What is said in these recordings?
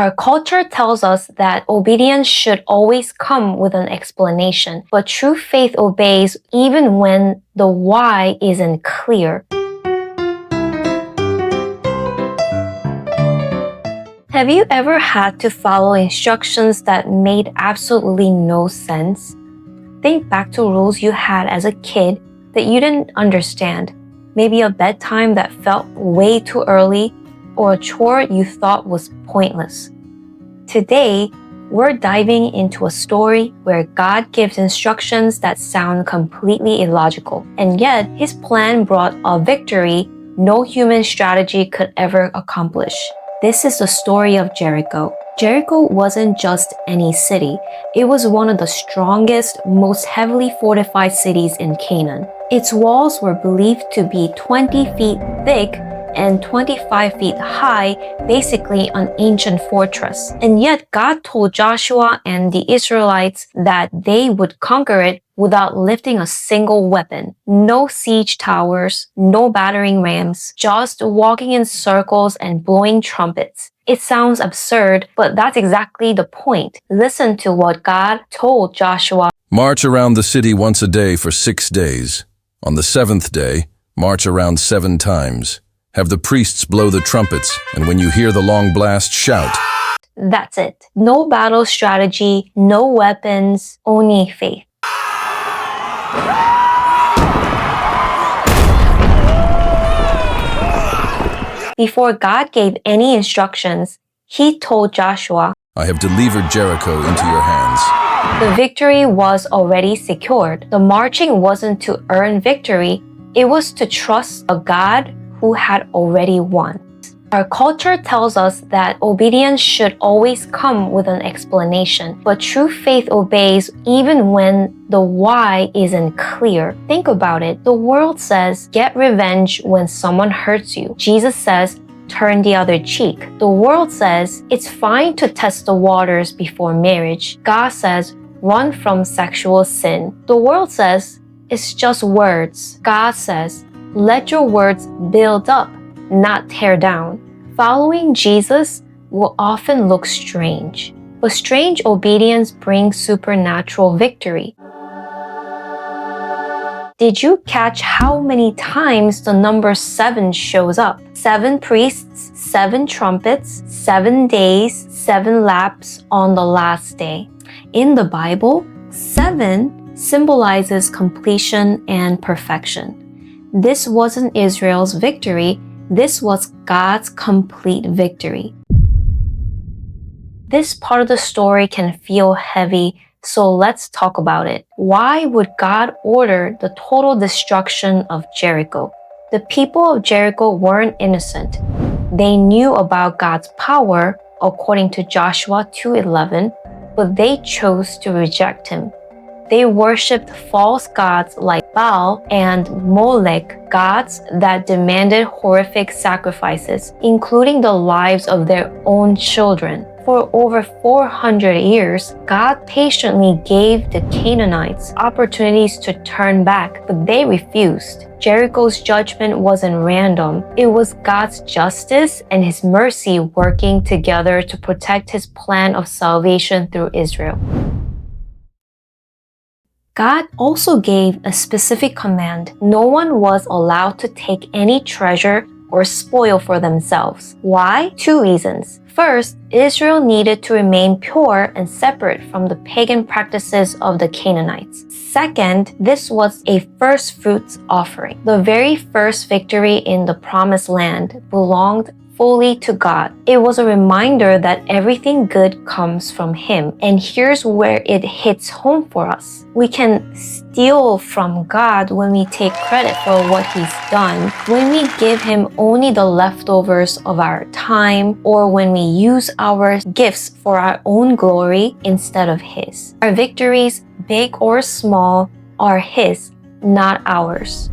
Our culture tells us that obedience should always come with an explanation, but true faith obeys even when the why isn't clear. Have you ever had to follow instructions that made absolutely no sense? Think back to rules you had as a kid that you didn't understand. Maybe a bedtime that felt way too early, or a chore you thought was pointless. Today, we're diving into a story where God gives instructions that sound completely illogical, and yet His plan brought a victory no human strategy could ever accomplish. This is the story of Jericho. Jericho wasn't just any city. It was one of the strongest, most heavily fortified cities in Canaan. Its walls were believed to be 20 feet thick and 25 feet high, basically an ancient fortress. And yet God told Joshua and the Israelites that they would conquer it without lifting a single weapon. No siege towers, no battering rams, just walking in circles and blowing trumpets. It sounds absurd, but that's exactly the point. Listen to what God told Joshua. March around the city once a day for 6 days. On the 7th day, march around 7 times. Have the priests blow the trumpets, and when you hear the long blast, shout. That's it. No battle strategy, no weapons, only faith. Before God gave any instructions, He told Joshua, I have delivered Jericho into your hands. The victory was already secured. The marching wasn't to earn victory, it was to trust a God who had already won. Our culture tells us that obedience should always come with an explanation, but true faith obeys even when the why isn't clear. Think about it. The world says, get revenge when someone hurts you. Jesus says, turn the other cheek. The world says, it's fine to test the waters before marriage. God says, run from sexual sin. The world says, it's just words. God says, let your words build up, not tear down. Following Jesus will often look strange, but strange obedience brings supernatural victory. Did you catch how many times the number 7 shows up? 7 priests, 7 trumpets, 7 days, 7 laps on the last day. In the Bible, 7 symbolizes completion and perfection. This wasn't Israel's victory, this was God's complete victory. This part of the story can feel heavy, so let's talk about it. Why would God order the total destruction of Jericho? The people of Jericho weren't innocent. They knew about God's power, according to Joshua 2:11, but they chose to reject Him. They worshipped false gods like Baal and Molech, gods that demanded horrific sacrifices, including the lives of their own children. For over 400 years, God patiently gave the Canaanites opportunities to turn back, but they refused. Jericho's judgment wasn't random. It was God's justice and His mercy working together to protect His plan of salvation through Israel. God also gave a specific command. No one was allowed to take any treasure or spoil for themselves. Why? 2 reasons. First, Israel needed to remain pure and separate from the pagan practices of the Canaanites. Second, this was a first fruits offering. The very first victory in the promised land belonged fully to God. It was a reminder that everything good comes from Him. And here's where it hits home for us. We can steal from God when we take credit for what He's done, when we give Him only the leftovers of our time, or when we use our gifts for our own glory instead of His. Our victories, big or small, are His, not ours.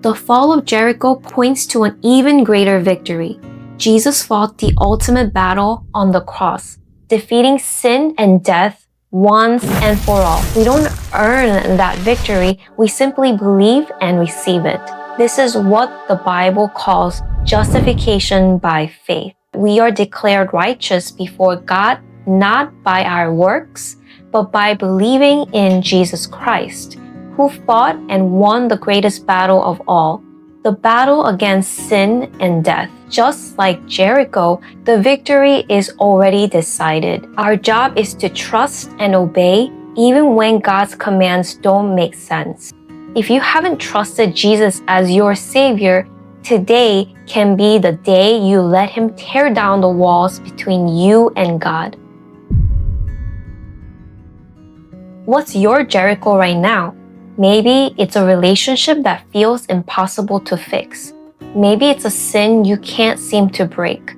The fall of Jericho points to an even greater victory. Jesus fought the ultimate battle on the cross, defeating sin and death once and for all. We don't earn that victory, we simply believe and receive it. This is what the Bible calls justification by faith. we are declared righteous before God not by our works, but by believing in Jesus Christ, who fought and won the greatest battle of all, the battle against sin and death. Just like Jericho, the victory is already decided. Our job is to trust and obey even when God's commands don't make sense. If you haven't trusted Jesus as your Savior, today can be the day you let Him tear down the walls between you and God. What's your Jericho right now? Maybe it's a relationship that feels impossible to fix. Maybe it's a sin you can't seem to break.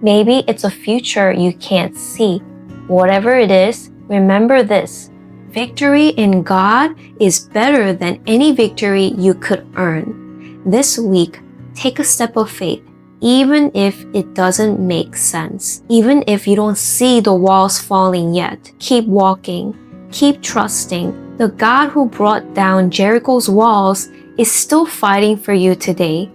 Maybe it's a future you can't see. Whatever it is, remember this: victory in God is better than any victory you could earn. This week, take a step of faith, even if it doesn't make sense. Even if you don't see the walls falling yet, keep walking. Keep trusting. The God who brought down Jericho's walls is still fighting for you today.